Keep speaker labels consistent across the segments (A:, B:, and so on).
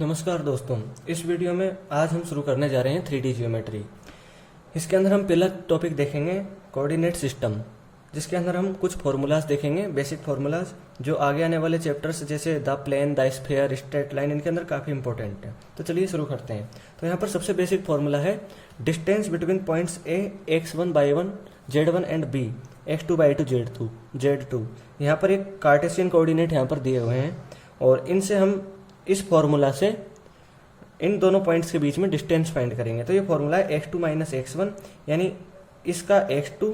A: नमस्कार दोस्तों, इस वीडियो में आज हम शुरू करने जा रहे हैं 3D ज्योमेट्री। इसके अंदर हम पहला टॉपिक देखेंगे कोऑर्डिनेट सिस्टम, जिसके अंदर हम कुछ फार्मूलाज देखेंगे, बेसिक फार्मूलाज जो आगे आने वाले चैप्टर्स जैसे the plane, the sphere, straight line, इनके अंदर काफ़ी इंपॉर्टेंट है। तो चलिए शुरू करते हैं। तो यहाँ पर सबसे बेसिक फार्मूला है distance between points A x1/1 z1 and b x2/2 z2। यहाँ पर एक कार्टेशियन कोऑर्डिनेट यहाँ पर दिए हुए हैं और इनसे हम इस फॉर्मूला से इन दोनों पॉइंट्स के बीच में डिस्टेंस फाइंड करेंगे। तो ये फॉर्मूला है x2 - x1, यानी इसका x2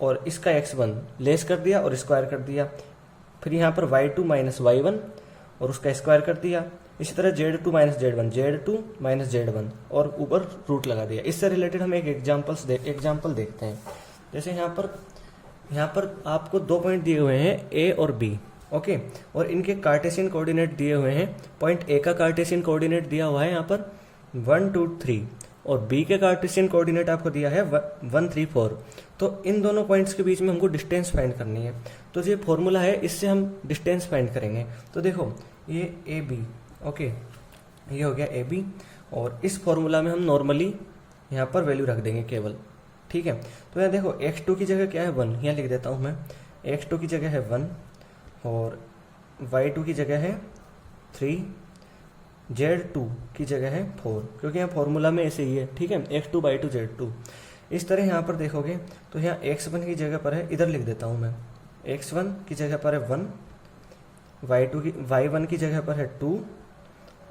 A: और इसका x1 लेस कर दिया और स्क्वायर कर दिया। फिर यहाँ पर y2 - y1 और उसका स्क्वायर कर दिया। इसी तरह z2 - z2 - z1 और ऊपर रूट लगा दिया। इससे रिलेटेड हम एक एग्जाम्पल देखते हैं। जैसे यहाँ पर आपको दो पॉइंट दिए हुए हैं a और b, ओके, और इनके कार्टेशियन कोऑर्डिनेट दिए हुए हैं। पॉइंट ए का कार्टेशियन कोऑर्डिनेट दिया हुआ है यहाँ पर 1 2 3 और बी के कार्टेशियन कोऑर्डिनेट आपको दिया है 1 3 4। तो इन दोनों पॉइंट्स के बीच में हमको डिस्टेंस फाइंड करनी है। तो ये फॉर्मूला है, इससे हम डिस्टेंस फाइंड करेंगे। तो देखो ये ए बी, ओके, ये हो गया ए बी और इस फॉर्मूला में हम नॉर्मली यहाँ पर वैल्यू रख देंगे केवल, ठीक है। तो यहाँ देखो x2 की जगह क्या है 1, यहाँ लिख देता हूँ मैं। x2 की जगह है 1 और y2 की जगह है 3, z2 की जगह है 4, क्योंकि यहाँ फॉर्मूला में ऐसे ही है, ठीक है, x2/2 z2। इस तरह यहाँ पर देखोगे तो यहाँ x1 की जगह पर है, इधर लिख देता हूँ मैं, x1 की जगह पर है 1, y1 की जगह पर है 2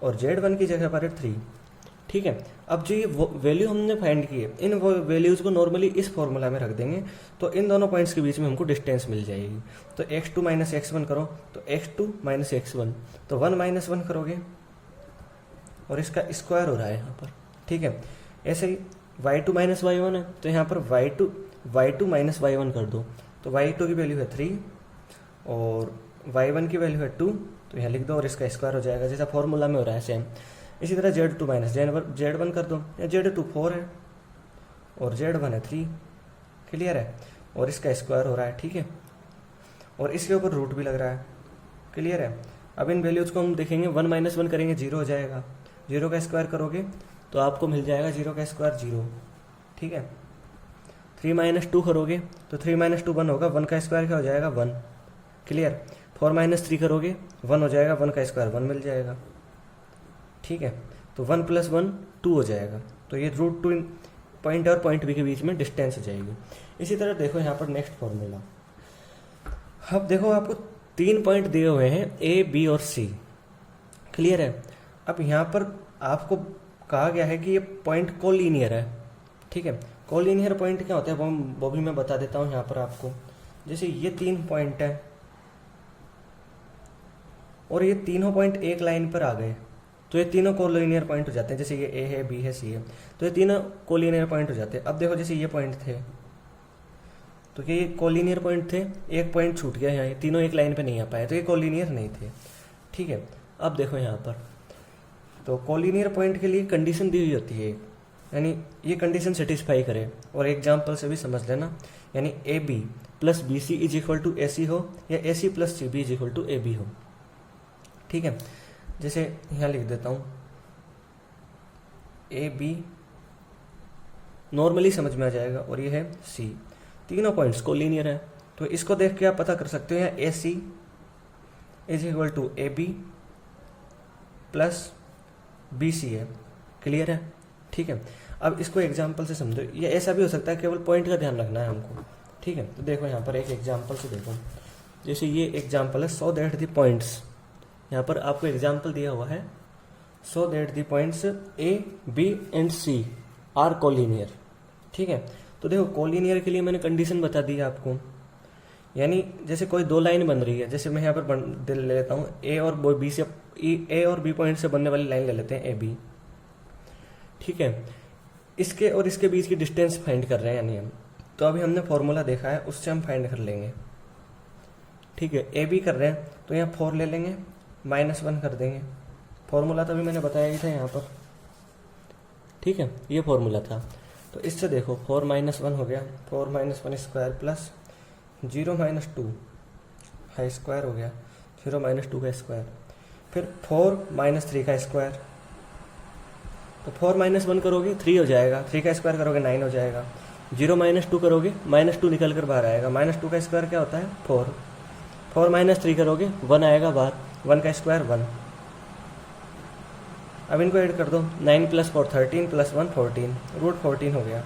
A: और z1 की जगह पर है 3, ठीक है। अब जो ये वैल्यू हमने फाइंड की है, इन वैल्यूज को नॉर्मली इस फॉर्मूला में रख देंगे तो इन दोनों पॉइंट्स के बीच में हमको डिस्टेंस मिल जाएगी। तो x2 - x1 करो तो x2 - x1, तो 1 - 1 करोगे और इसका स्क्वायर हो रहा है यहाँ पर, ठीक है। ऐसे ही y2 - y1 है तो यहाँ पर y2 - y1 कर दो, तो y2 की वैल्यू है 3 और y1 की वैल्यू है 2, तो यहाँ लिख दो और इसका स्क्वायर हो जाएगा, जैसा फॉर्मूला में हो रहा है सेम। इसी तरह z2 - z1 कर दो, या z2 4 है और z1 है 3, क्लियर है, और इसका स्क्वायर हो रहा है, ठीक है, और इसके ऊपर रूट भी लग रहा है, क्लियर है। अब इन वैल्यूज को हम देखेंगे, 1 - 1 करेंगे 0 हो जाएगा, 0 का स्क्वायर करोगे तो आपको मिल जाएगा 0 का स्क्वायर 0, ठीक है। 3 - 2 करोगे तो 3 - 2 1 होगा, 1 का स्क्वायर क्या हो जाएगा 1, क्लियर। 4 - 3 करोगे 1 हो जाएगा, 1 का स्क्वायर 1 मिल जाएगा, ठीक है। तो 1 + 1 2 हो जाएगा। तो ये √2 पॉइंट और पॉइंट बी के बीच में डिस्टेंस हो जाएगी। इसी तरह देखो यहाँ पर नेक्स्ट फॉर्मूला। अब देखो आपको 3 पॉइंट दिए हुए हैं ए, बी और सी, क्लियर है। अब यहाँ पर आपको कहा गया है कि ये पॉइंट कोलिनियर है, ठीक है। कोलिनियर पॉइंट क्या होता है वो भी मैं बता देता हूँ यहाँ पर आपको। जैसे ये 3 पॉइंट है और ये तीनों पॉइंट एक लाइन पर आ गए तो ये तीनों कोलिनियर पॉइंट हो जाते हैं। जैसे ये ए है, बी है, सी है, तो ये तीनों कोलिनियर पॉइंट हो जाते हैं। अब देखो जैसे ये पॉइंट थे तो ये कोलिनियर पॉइंट थे, एक पॉइंट छूट गया यहाँ, ये तीनों एक लाइन पे नहीं आ पाए तो ये कोलिनियर नहीं थे, ठीक है। अब देखो यहाँ पर तो कोलिनियर पॉइंट के लिए कंडीशन दी हुई होती है, यानी ये कंडीशन सेटिस्फाई करे, और एग्जाम्पल से भी समझ लेना, यानी A B plus B C is equal to A C हो या A C plus C B is equal to A B हो, ठीक है। जैसे यहाँ लिख देता हूँ ए बी नॉर्मली समझ में आ जाएगा, और ये है सी, तीनों पॉइंट्स कोलिनियर है। तो इसको देख के आप पता कर सकते हो यहाँ A C is equal to A B plus B C है, क्लियर है, ठीक है। अब इसको एग्जाम्पल से समझो, ये ऐसा भी हो सकता है, केवल पॉइंट का ध्यान रखना है हमको, ठीक है। तो देखो यहाँ पर एक एग्जाम्पल से देखो, जैसे ये एग्जाम्पल है सो दैट द पॉइंट्स, यहाँ पर आपको एग्जाम्पल दिया हुआ है so that the points A, B and C are collinear, ठीक है। तो देखो कोलिनियर के लिए मैंने कंडीशन बता दी आपको, यानी जैसे कोई दो लाइन बन रही है, जैसे मैं यहाँ पर ले लेता हूँ ए और बी से, ए और बी पॉइंट से बनने वाली लाइन ले लेते हैं ए बी, ठीक है। इसके और इसके बीच की डिस्टेंस फाइंड कर रहे हैं यानी हम, तो अभी हमने फॉर्मूला देखा है उससे हम फाइंड कर लेंगे, ठीक है। ए बी कर रहे हैं तो यहाँ 4 ले लेंगे, -1 कर देंगे, फॉर्मूला तो अभी मैंने बताया ही था यहाँ पर, ठीक है, ये फॉर्मूला था। तो इससे देखो 4 - 1 हो गया, 4 - 1 स्क्वायर प्लस 0 - 2 हाई स्क्वायर हो गया, 0 - 2 का स्क्वायर, फिर 4 माइनस 3 का स्क्वायर, तो 4 माइनस 1 करोगे 3 हो जाएगा, 3 का स्क्वायर करोगे 9 हो जाएगा। 0 माइनस 2 करोगे, माइनस 2 निकल कर बाहर आएगा, माइनस 2 का स्क्वायर क्या होता है 4। 4 माइनस 3 करोगे 1 आएगा बाहर, 1 का स्क्वायर 1। अब इनको ऐड कर दो, 9 प्लस 4 13 प्लस 1 14, रूट 14 हो गया।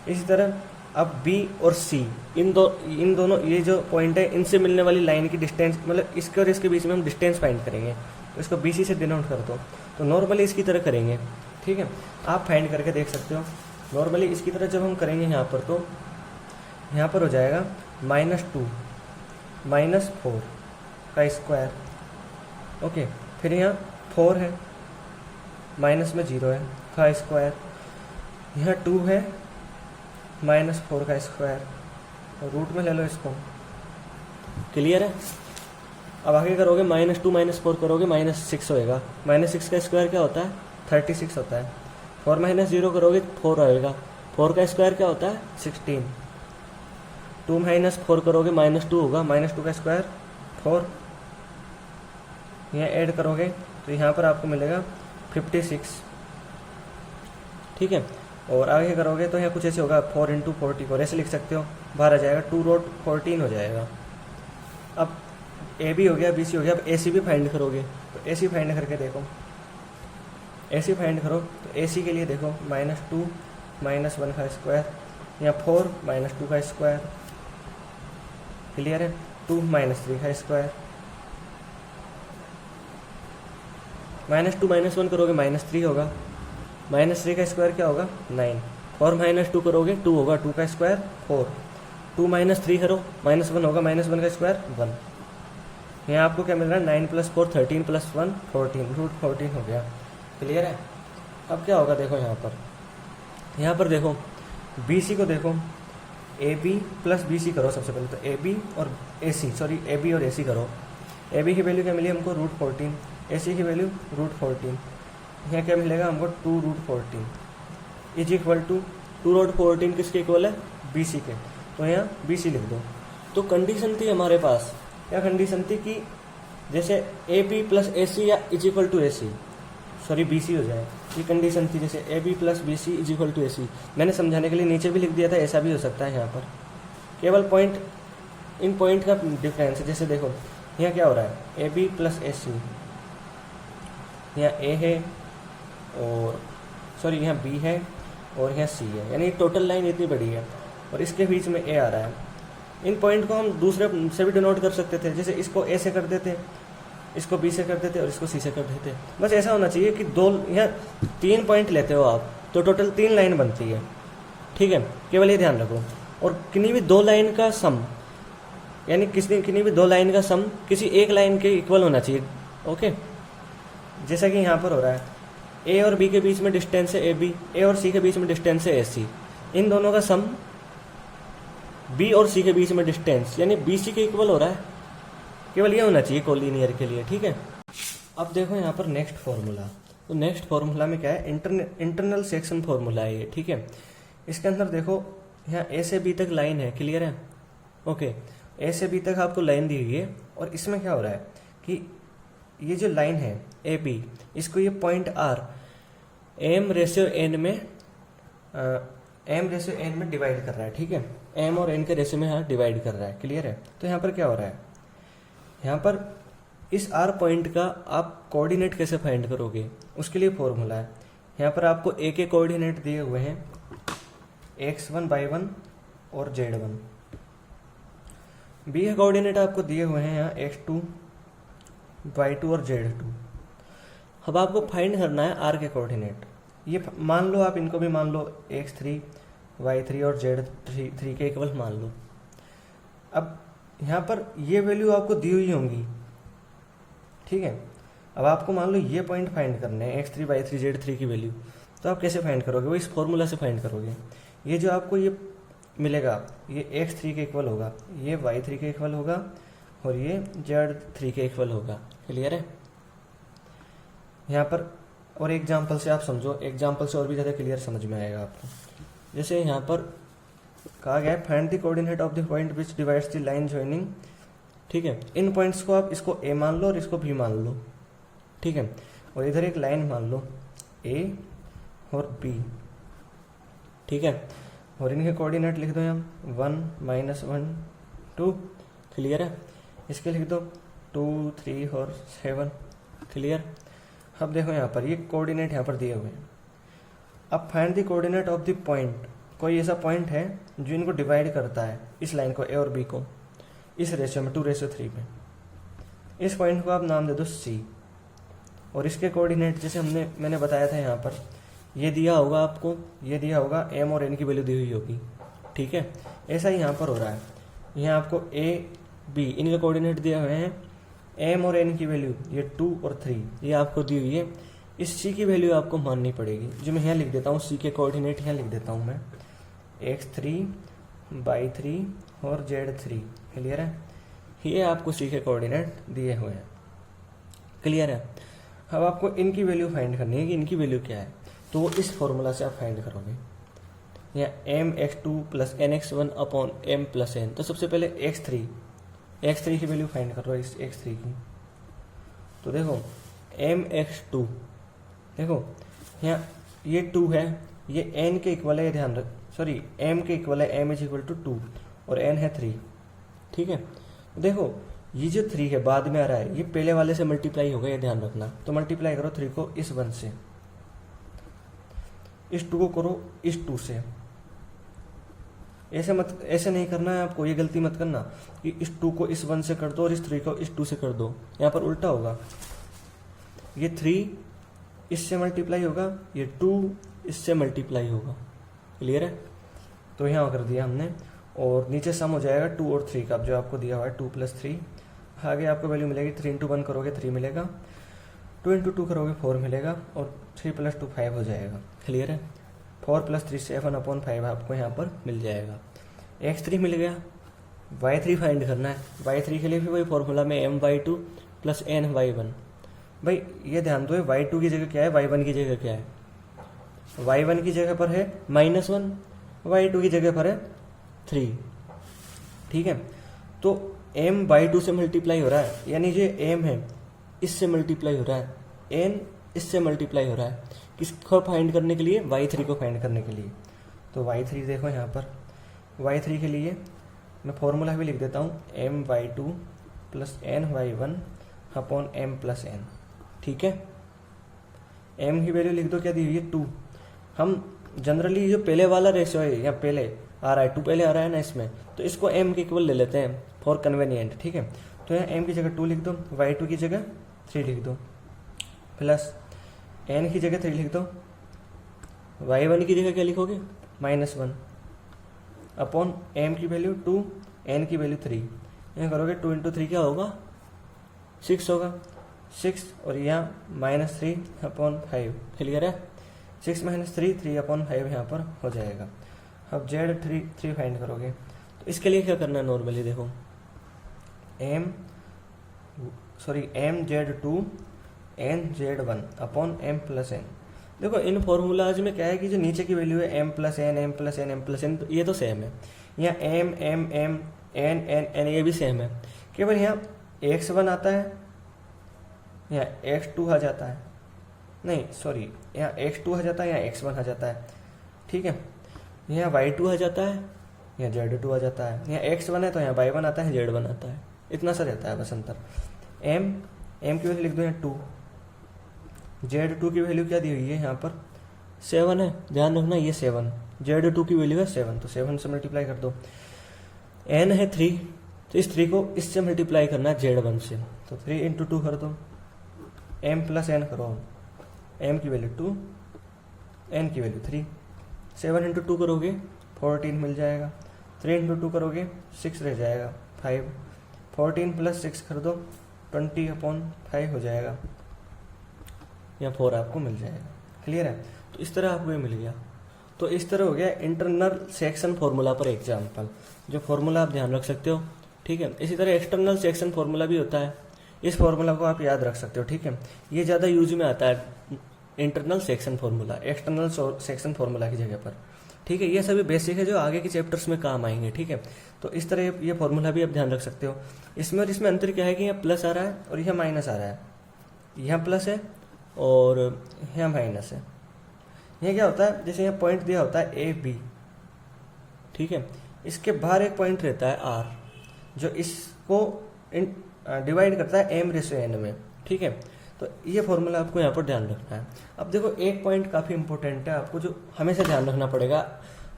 A: इसी तरह अब B और C इन दोनों ये जो पॉइंट है इनसे मिलने वाली लाइन की डिस्टेंस, मतलब इसके और इसके बीच में हम डिस्टेंस फाइंड करेंगे, तो इसको BC से डिनोट कर दो। तो नॉर्मली इसकी तरह करेंगे, ठीक है, आप फाइंड करके देख सकते हो। नॉर्मली इसकी तरह जब हम करेंगे यहाँ पर, तो यहाँ पर हो जाएगा -2 माइनस 4 का स्क्वायर, ओके। फिर यहाँ 4 है, माइनस में 0 है का स्क्वायर, यहाँ 2 है -4 का स्क्वायर, और रूट में ले लो इसको। क्लियर है? अब आगे करोगे -2 माइनस 4 करोगे -6 होएगा, -6 का स्क्वायर क्या होता है 36 होता है। 4 माइनस 0 करोगे 4 आएगा, 4 का स्क्वायर क्या होता है 16। 2 माइनस 4 करोगे -2 होगा, -2 का स्क्वायर 4। यहाँ ऐड करोगे तो यहाँ पर आपको मिलेगा 56, ठीक है। और आगे करोगे तो यहाँ कुछ ऐसे होगा 4 इंटू 44, ऐसे लिख सकते हो, बाहर आ जाएगा 2 रूट 14 हो जाएगा। अब AB हो गया, BC हो गया, अब AC भी फाइंड करोगे, तो AC फाइंड करके देखो। AC फाइंड करो तो AC के लिए देखो -2 माइनस 1 का स्क्वायर, यहाँ 4 माइनस 2 का स्क्वायर, क्लियर है। 2 माइनस 3 का स्क्वायर, -2 माइनस 1 करोगे -3 होगा, -3 का स्क्वायर क्या होगा 9। 4 माइनस 2 करोगे 2 होगा, 2 का स्क्वायर 4। 2 माइनस 3 करो -1 होगा, -1 का स्क्वायर 1। यहाँ आपको क्या मिल रहा है 9 प्लस 4 13 प्लस 1 14, रूट 14 हो गया। क्लियर है? अब क्या होगा देखो यहाँ पर देखो BC को देखो, AB प्लस BC करो सबसे पहले, तो AB और AC करो। AB की वैल्यू क्या मिली हमको रूट 14, AC की वैल्यू रूट 14, यहाँ क्या मिलेगा हमको 2 root 14 is equal to 2 root 14 किसके इक्वल है BC के, तो यहाँ BC लिख दो। तो कंडीशन थी हमारे पास, क्या कंडीशन थी कि जैसे AB प्लस AC या इज इक्वल टू BC हो जाए, ये कंडीशन थी। जैसे AB plus BC is equal to AC, मैंने समझाने के लिए नीचे भी लिख दिया था, ऐसा भी हो सकता है। यहाँ पर केवल इन पॉइंट का डिफरेंस है। जैसे देखो यहाँ क्या हो रहा है AB प्लस AC, यहाँ A है और यहाँ B है और यहाँ C है, यानी टोटल लाइन इतनी बड़ी है और इसके बीच में A आ रहा है। इन पॉइंट को हम दूसरे से भी डिनोट कर सकते थे, जैसे इसको A से कर देते, इसको B से कर देते और इसको C से कर देते। बस ऐसा होना चाहिए कि यहाँ 3 पॉइंट लेते हो आप तो टोटल 3 लाइन बनती है, ठीक है। केवल ये ध्यान रखो। और किन्हीं भी 2 लाइन का सम, यानी किन्हीं भी 2 लाइन का सम किसी एक लाइन के इक्वल होना चाहिए, ओके। जैसा कि यहाँ पर हो रहा है A और B के बीच में डिस्टेंस है AB, A और C के बीच में डिस्टेंस है AC, इन दोनों का सम B और C के बीच में डिस्टेंस यानी BC के इक्वल हो रहा है। केवल ये होना चाहिए कोलिनियर के लिए, ठीक है। अब देखो यहाँ पर नेक्स्ट फार्मूला, तो नेक्स्ट फार्मूला में क्या है इंटरनल सेक्शन फार्मूला है ये, ठीक है। इसके अंदर देखो यहाँ A से B तक लाइन है, क्लियर है, ओके। A से B तक आपको लाइन दी हुई है और इसमें क्या हो रहा है कि ये जो लाइन है AB, इसको ये point R m ratio n में डिवाइड कर रहा है, ठीक है। m और n के रेशियो में यहाँ डिवाइड कर रहा है, क्लियर है। तो यहाँ पर क्या हो रहा है, यहाँ पर इस R पॉइंट का आप कोऑर्डिनेट कैसे फाइंड करोगे, उसके लिए फॉर्मूला है। यहाँ पर आपको A के कोऑर्डिनेट दिए हुए हैं x1 y1 और z1, B के कोऑर्डिनेट आपको दिए हुए हैं यहाँ x2 y2 और z2। अब आपको फाइंड करना है R के कोऑर्डिनेट। ये मान लो, आप इनको भी मान लो x3 y3 और z3 के इक्वल मान लो। अब यहाँ पर ये वैल्यू आपको दी हुई होंगी, ठीक है। अब आपको मान लो ये पॉइंट फाइंड करने हैं x3 y3 z3 की वैल्यू, तो आप कैसे फाइंड करोगे, वो इस फॉर्मूला से फाइंड करोगे। ये जो आपको ये मिलेगा ये x3 के इक्वल होगा, ये y3 के इक्वल होगा और ये z3 के इक्वल होगा, क्लियर है। यहाँ पर और एग्जाम्पल से आप समझो, एग्जाम्पल से और भी ज़्यादा क्लियर समझ में आएगा आपको। जैसे यहाँ पर कहा गया है find the coordinate of the point which divides the line joining, ठीक है। इन पॉइंट्स को आप इसको A मान लो और इसको B मान लो, ठीक है। और इधर एक लाइन मान लो ए और बी, ठीक है। और इनके कोऑर्डिनेट लिख दो यहाँ 1 -1 2, क्लियर है। इसके लिख दो 2 3 और 7, क्लियर। अब देखो यहाँ पर ये कोऑर्डिनेट यहाँ पर दिए हुए हैं। अब find the coordinate of the point, कोई ऐसा पॉइंट है जो इनको डिवाइड करता है, इस लाइन को ए और बी को, इस रेशियो में 2:3 में। इस पॉइंट को आप नाम दे दो सी, और इसके कोऑर्डिनेट जैसे मैंने बताया था यहाँ पर, ये दिया होगा आपको, ये दिया होगा एम और एन की वैल्यू दी हुई होगी, ठीक है। ऐसा ही यहाँ पर हो रहा है, यहाँ आपको ए बी इनके कोऑर्डिनेट दिए हुए हैं, एम और एन की वैल्यू ये 2 और 3 ये आपको दी हुई है। इस सी की वैल्यू आपको माननी पड़ेगी, जो मैं यहाँ लिख देता हूँ, सी के कोऑर्डिनेट यहाँ लिख देता हूँ मैं, x3 y3 और z3, क्लियर है। ये आपको सी के कोऑर्डिनेट दिए हुए हैं, क्लियर है। अब आपको इनकी वैल्यू फाइंड करनी है कि इनकी वैल्यू क्या है, तो वो इस फॉर्मूला से आप फाइंड करोगे। या mx2 + nx1 upon m + n, तो सबसे पहले x3 की वैल्यू फाइंड करो, इस x3 की। तो देखो mx2, देखो यहाँ ये 2 है, ये n के इक्वल है, ये ध्यान रख, सॉरी m के इक्वल है, m = 2 और n है 3, ठीक है। देखो ये जो 3 है बाद में आ रहा है, ये पहले वाले से मल्टीप्लाई होगा, ये ध्यान रखना। तो मल्टीप्लाई करो 3 को इस 1 से, इस 2 को करो इस 2 से। ऐसे नहीं करना है आपको, ये गलती मत करना कि इस 2 को इस 1 से कर दो और इस 3 को इस 2 से कर दो, यहाँ पर उल्टा होगा। ये 3 इससे मल्टीप्लाई होगा, ये 2 इससे मल्टीप्लाई होगा, क्लियर है। तो यहाँ कर दिया हमने, और नीचे सम हो जाएगा 2 और 3 का, जो आपको दिया हुआ है 2 + 3। आगे आपको वैल्यू मिलेगी 3 × 1 करोगे 3 मिलेगा, 2 × 2 करोगे 4 मिलेगा, और 3 + 2 5 हो जाएगा, क्लियर है। 4 + 3 7/5 आपको यहाँ पर मिल जाएगा। x3 मिल गया, y3 फाइंड करना है। y3 के लिए भी वही फॉर्मूला में my2 + ny1। भाई ये ध्यान दो, y2 की जगह क्या है, y1 की जगह क्या है। y1 की जगह पर है -1, y2 की जगह पर है 3, ठीक है। तो m/2 से मल्टीप्लाई हो रहा है, यानी ये m है इससे मल्टीप्लाई हो रहा है, n इससे मल्टीप्लाई हो रहा है, किसको फाइंड करने के लिए, y3 को फाइंड करने के लिए। तो y3 देखो यहाँ पर, y3 के लिए मैं फॉर्मूला भी लिख देता हूँ, my2 + ny1 upon m + n, ठीक है। m की वैल्यू लिख दो, क्या दी हुई है 2। हम जनरली जो पहले वाला रेशियो है, या पहले आ रहा है 2 पहले आ रहा है ना इसमें, तो इसको m के इक्वल ले लेते हैं फॉर कन्वेनियंट, ठीक है। तो यहाँ m की जगह 2 लिख दो, y2 की जगह 3 लिख दो, प्लस n की जगह 3 लिख दो, y1 की जगह क्या लिखोगे -1 अपॉन m की वैल्यू 2, n की वैल्यू 3। यहाँ करोगे 2 × 3 क्या होगा 6 होगा, 6 और यहाँ -3/5, क्लियर है। 6 - 3 3/5 यहाँ पर हो जाएगा। अब z3 फाइंड करोगे, तो इसके लिए क्या करना है, नॉर्मली देखो mz2 nz1 upon m + n। देखो इन फॉर्मूलाज में क्या है कि जो नीचे की वैल्यू है m + n m + n m + n, ये तो सेम है। यहाँ m m m n n n ये भी सेम है, केवल यहाँ x1 आता है, यहाँ x2 आ जाता है, नहीं सॉरी यहाँ x2 आ जाता है, यहाँ x1 आ जाता है, ठीक है। यहाँ y2 आ जाता है, यहाँ z2 आ जाता है, यहाँ x1 है तो यहाँ y1 आता है, z1 आता है, इतना सा रहता है बस अंतर। m की वैल्यू लिख दो यहाँ 2, z2 की वैल्यू क्या दी हुई है यहाँ पर 7 है, ध्यान रखना ये 7, z2 की वैल्यू है 7, तो 7 से मल्टीप्लाई कर दो। n है 3, तो इस 3 को इससे मल्टीप्लाई करना है z1 से, तो 3 × 2 कर दो, m + n करो, m की वैल्यू 2, n की वैल्यू 3, 7 × 2 करोगे 14 मिल जाएगा, 3 × 2 करोगे 6 रह जाएगा 5, 14 + 6 कर दो 20/5 हो जाएगा, या 4 आपको मिल जाएगा, क्लियर है। तो इस तरह आपको ये मिल गया। तो इस तरह हो गया इंटरनल सेक्शन फॉर्मूला पर एग्जाम्पल, जो फॉर्मूला आप ध्यान रख सकते हो, ठीक है। इसी तरह एक्सटर्नल सेक्शन फॉर्मूला भी होता है, इस फॉर्मूला को आप याद रख सकते हो, ठीक है। ये ज़्यादा यूज में आता है internal section formula external section formula की जगह पर, ठीक है। ये सभी बेसिक है जो आगे के चैप्टर्स में काम आएंगे, ठीक है। तो इस तरह ये फॉर्मूला भी आप ध्यान रख सकते हो। इसमें और इसमें अंतर क्या है कि यहाँ प्लस आ रहा है और यहाँ माइनस आ रहा है, यहाँ प्लस है और यहाँ माइनस है। यहाँ क्या होता है, जैसे यहाँ पॉइंट दिया होता है ए बी, ठीक है, इसके बाहर एक पॉइंट रहता है आर, जो इसको डिवाइड करता है एम रेशो एन में, ठीक है। तो ये फॉर्मूला आपको यहाँ पर ध्यान रखना है। अब देखो एक पॉइंट काफ़ी इंपॉर्टेंट है, आपको जो हमेशा ध्यान रखना पड़ेगा,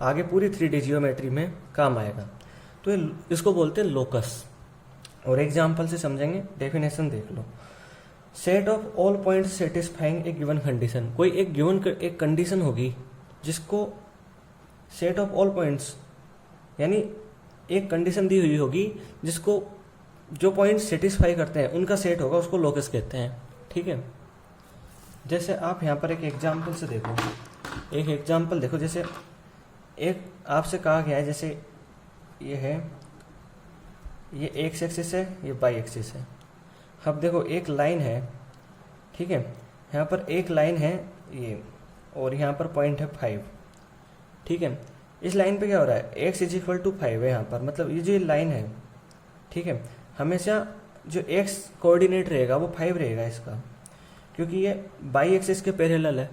A: आगे पूरी 3D जियोमेट्री में काम आएगा। तो इसको बोलते हैं लोकस, और एग्जाम्पल से समझेंगे। डेफिनेशन देख लो, set of all points satisfying a given condition. कोई एक कंडीशन होगी जिसको सेट ऑफ ऑल पॉइंट्स, यानी एक कंडीशन दी हुई होगी जिसको जो पॉइंट्स सेटिस्फाई करते हैं उनका सेट होगा, उसको लोकस कहते हैं, ठीक है। जैसे आप यहाँ पर एक एग्जाम्पल से देखो, एक एग्जाम्पल देखो, जैसे एक आपसे कहा गया है, जैसे ये है, ये एक्स एक्सिस है, ये वाई एक्सिस है। अब देखो एक लाइन है, ठीक है, यहाँ पर एक लाइन है ये, और यहाँ पर पॉइंट है 5, ठीक है। इस लाइन पे क्या हो रहा है, x इज इक्वल टू 5 है यहाँ पर, मतलब ये जो लाइन है, ठीक है, हमेशा जो x कोऑर्डिनेट रहेगा वो 5 रहेगा इसका, क्योंकि ये बाई एक्सिस के पैरेलल है,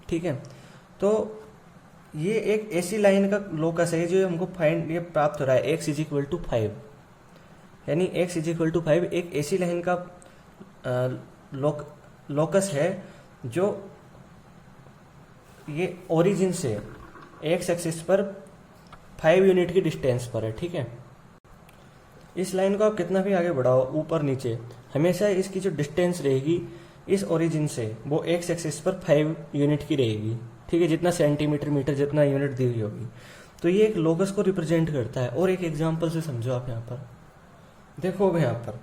A: ठीक है। तो ये एक ऐसी लाइन का लोकस है जो हमको फाइंड ये प्राप्त हो रहा है, x इज इक्वल टू 5, यानी x इज इक्वल टू 5 एक ऐसी लाइन का लोकस है जो ये ओरिजिन से एक्स एक्सिस पर 5 यूनिट की डिस्टेंस पर है, ठीक है। इस लाइन को आप कितना भी आगे बढ़ाओ, ऊपर नीचे, हमेशा इसकी जो डिस्टेंस रहेगी इस ओरिजिन से वो एक्स एक्सिस पर 5 यूनिट की रहेगी, ठीक है, जितना सेंटीमीटर मीटर जितना यूनिट दी हुई होगी। तो ये एक लोकस को रिप्रेजेंट करता है। और एक एग्जाम्पल से समझो आप, यहाँ पर देखो, अब यहाँ पर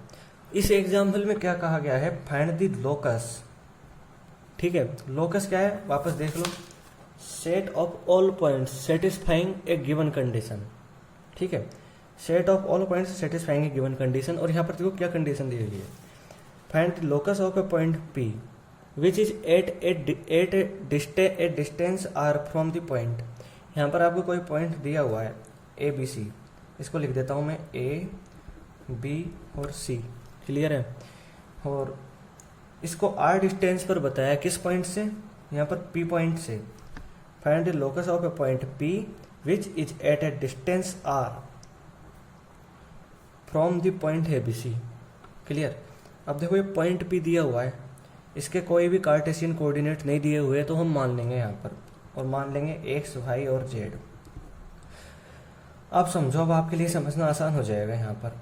A: इस एग्जाम्पल में क्या कहा गया है, फाइंड द लोकस, ठीक है। लोकस क्या है, वापस देख लो, set of all points satisfying a given condition, ठीक है, set of all points satisfying a given condition. और यहाँ पर देखो क्या कंडीशन दी हुई है, find the locus of a point P which is at a distance R from the point. यहाँ पर आपको कोई पॉइंट दिया हुआ है ए बी सी, इसको लिख देता हूँ मैं ए बी और सी, क्लियर है। और इसको आर डिस्टेंस पर बताया किस पॉइंट से, यहाँ पर पी पॉइंट से। Find the locus of a point P which is at a distance R from the point A B C, clear. अब देखो ये पॉइंट पी दिया हुआ है, इसके कोई भी कार्टेशियन कोऑर्डिनेट नहीं दिए हुए, तो हम मान लेंगे यहाँ पर, और मान लेंगे एक्स वाई और जेड। आप समझो, अब आपके लिए समझना आसान हो जाएगा यहाँ पर,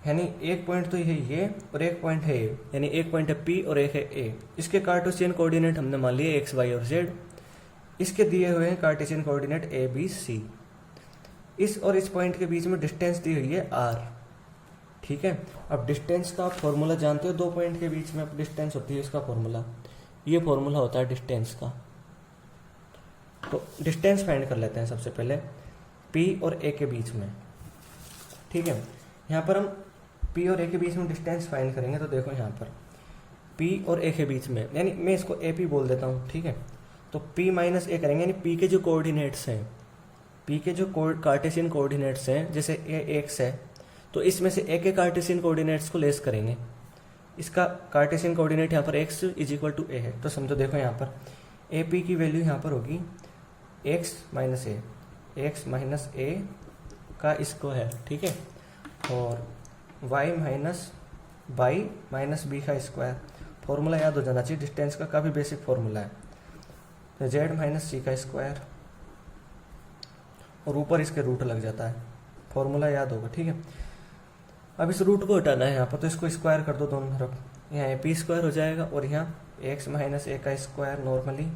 A: यानी एक पॉइंट तो ये और एक पॉइंट है ए, यानी एक पॉइंट है पी और एक है ए। इसके कार्टेशियन कोऑर्डिनेट हमने मान लिए एक्स वाई और जेड, इसके दिए हुए हैं Cartesian coordinate A B C. इस और इस पॉइंट के बीच में डिस्टेंस दी हुई है आर, ठीक है। अब डिस्टेंस का आप फॉर्मूला जानते हो, दो पॉइंट के बीच में अब डिस्टेंस होती है, इसका फॉर्मूला, ये फॉर्मूला होता है डिस्टेंस का। तो डिस्टेंस फाइंड कर लेते हैं सबसे पहले पी और ए के बीच में, ठीक है। यहाँ पर हम पी और ए के बीच में डिस्टेंस फाइंड करेंगे, तो देखो यहाँ पर पी और ए के बीच में, यानी मैं इसको ए पी बोल देता हूँ, ठीक है। तो पी माइनस ए करेंगे, यानी पी के जो कोऑर्डिनेट्स हैं, पी के जो कार्टेशियन कोऑर्डिनेट्स हैं, जैसे ए एक्स है, तो इसमें से ए के कार्टेशियन कोऑर्डिनेट्स को लेस करेंगे। इसका कार्टेशियन कोऑर्डिनेट यहाँ पर एक्स इज इक्वल टू ए है, तो समझो देखो यहाँ पर ए पी की वैल्यू यहाँ पर होगी एक्स माइनस ए का स्क्वायर, ठीक है, और y minus Y minus B का स्क्वायर। फॉर्मूला याद हो जाना चाहिए, डिस्टेंस का काफ़ी बेसिक फॉर्मूला है। तो z माइनस सी का स्क्वायर, और ऊपर इसके रूट लग जाता है, फॉर्मूला याद होगा, ठीक है। अब इस रूट को हटाना है यहाँ पर, तो इसको स्क्वायर कर दो दोनों तरफ, यहाँ ए पी स्क्वायर हो जाएगा, और यहाँ एक्स माइनस ए का square normally,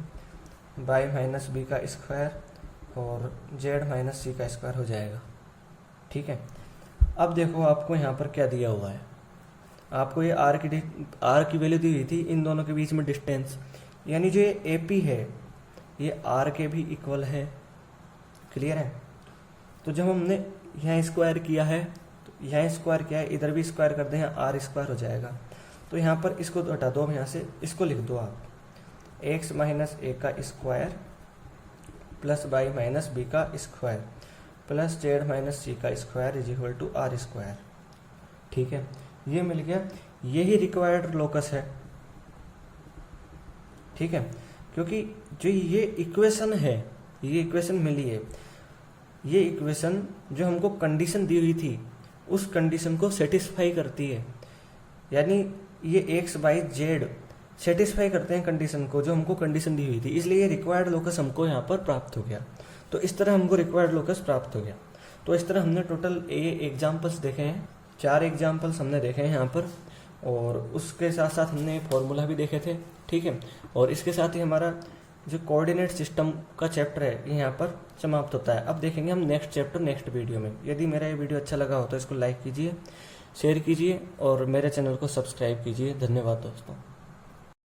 A: Y minus B का स्क्वायर, और जेड माइनस सी का स्क्वायर हो जाएगा, ठीक है। अब देखो आपको यहाँ पर क्या दिया हुआ है, आपको ये आर की वैल्यू दी हुई थी, इन दोनों के बीच में डिस्टेंस, यानी जो ये ए पी है ये आर के भी इक्वल है, क्लियर है। तो जब हमने यहाँ स्क्वायर किया है, तो यहाँ स्क्वायर किया है, इधर भी स्क्वायर कर दें, यहाँ आर स्क्वायर हो जाएगा। तो यहाँ पर इसको हटा दो, यहाँ से इसको लिख दो आप एक्स माइनस ए का square plus Y minus B का square plus Z minus C का square is equal to R square, ठीक है। ये मिल गया, यही रिक्वायर्ड लोकस है, ठीक है, क्योंकि जो ये इक्वेशन है, ये इक्वेशन मिली है, ये इक्वेशन जो हमको कंडीशन दी हुई थी उस कंडीशन को सेटिस्फाई करती है, यानी ये एक्स वाई जेड सेटिस्फाई करते हैं कंडीशन को, जो हमको कंडीशन दी हुई थी, इसलिए ये रिक्वायर्ड लोकस हमको यहाँ पर प्राप्त हो गया। तो इस तरह हमको रिक्वायर्ड लोकस प्राप्त हो गया। तो इस तरह हमने टोटल एग्जाम्पल्स देखे हैं, 4 एग्जाम्पल्स हमने देखे हैं यहाँ पर, और उसके साथ साथ हमने फॉर्मूला भी देखे थे, ठीक है। और इसके साथ ही हमारा जो कोऑर्डिनेट सिस्टम का चैप्टर है ये यहाँ पर समाप्त होता है। अब देखेंगे हम नेक्स्ट चैप्टर नेक्स्ट वीडियो में। यदि मेरा ये वीडियो अच्छा लगा हो तो इसको लाइक कीजिए, शेयर कीजिए और मेरे चैनल को सब्सक्राइब कीजिए। धन्यवाद दोस्तों।